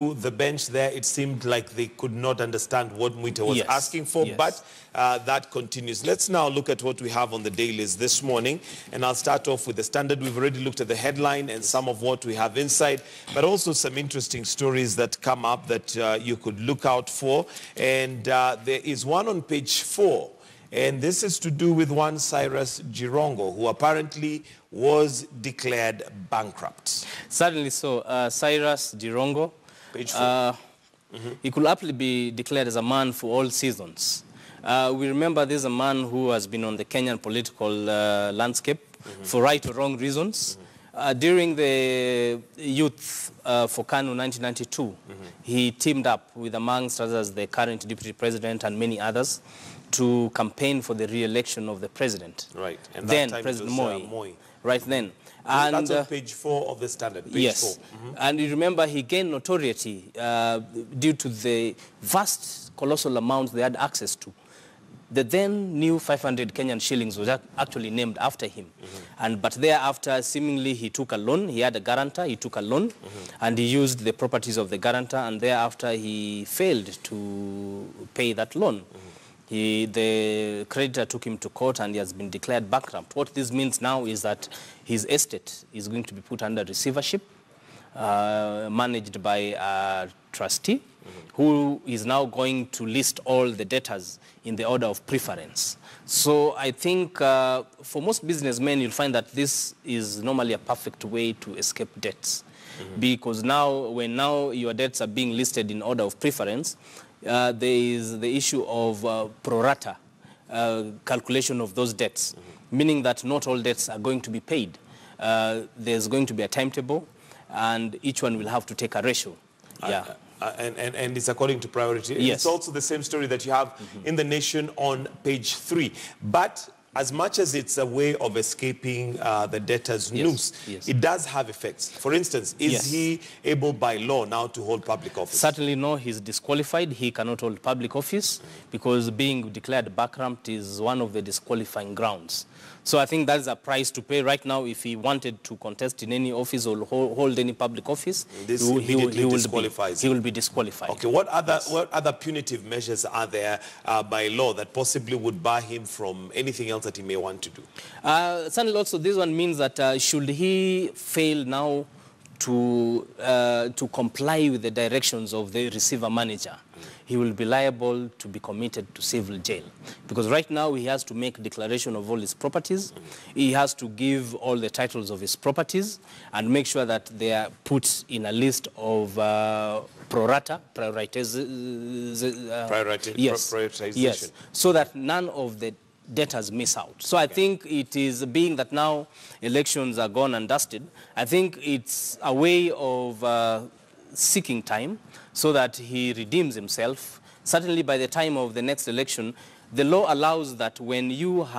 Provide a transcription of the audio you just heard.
the bench there, it seemed like they could not understand what Mwite was asking for, but that continues. Let's now look at what we have on the dailies this morning, and I'll start off with the Standard. We've already looked at the headline and some of what we have inside, but also some interesting stories that come up that you could look out for. And there is one on page 4, and this is to do with one Cyrus Jirongo, who apparently was declared bankrupt. Certainly so. Cyrus Jirongo, Page 4. He could aptly be declared as a man for all seasons. We remember this is a man who has been on the Kenyan political landscape for right or wrong reasons. During the Youth for KANU 1992, he teamed up with, amongst others, the current deputy president and many others to campaign for the re-election of the president. Right. And then that time President it was, Moi. Right then. And, that's on page 4 of the Standard. Page yes. 4. And you remember he gained notoriety due to the vast, colossal amounts they had access to. The then new 500 Kenyan shillings was actually named after him. But thereafter, seemingly, he took a loan. He had a guarantor. He took a loan, and he used the properties of the guarantor. And thereafter, he failed to pay that loan. The creditor took him to court, and he has been declared bankrupt. What this means now is that his estate is going to be put under receivership, managed by a trustee, who is now going to list all the debtors in the order of preference. So I think for most businessmen, you'll find that this is normally a perfect way to escape debts. Because when your debts are being listed in order of preference, there is the issue of pro rata calculation of those debts, meaning that not all debts are going to be paid. There's going to be a timetable, and each one will have to take a ratio. And it's according to priority. Yes. It's also the same story that you have in The Nation on page 3. But as much as it's a way of escaping the debtor's noose, it does have effects. For instance, is he able by law now to hold public office? Certainly no, he's disqualified. He cannot hold public office because being declared bankrupt is one of the disqualifying grounds. So I think that's a price to pay right now. If he wanted to contest in any office or hold any public office, he will be disqualified. Okay, what other punitive measures are there by law that possibly would bar him from anything else that he may want to do? Certainly also this one means that should he fail now to comply with the directions of the receiver manager, he will be liable to be committed to civil jail. Because right now he has to make declaration of all his properties. He has to give all the titles of his properties and make sure that they are put in a list of pro rata, prioritization. Yes, so that none of the debtors miss out. So I think it is, being that now elections are gone and dusted, I think it's a way of seeking time so that he redeems himself. Certainly by the time of the next election, the law allows that when you have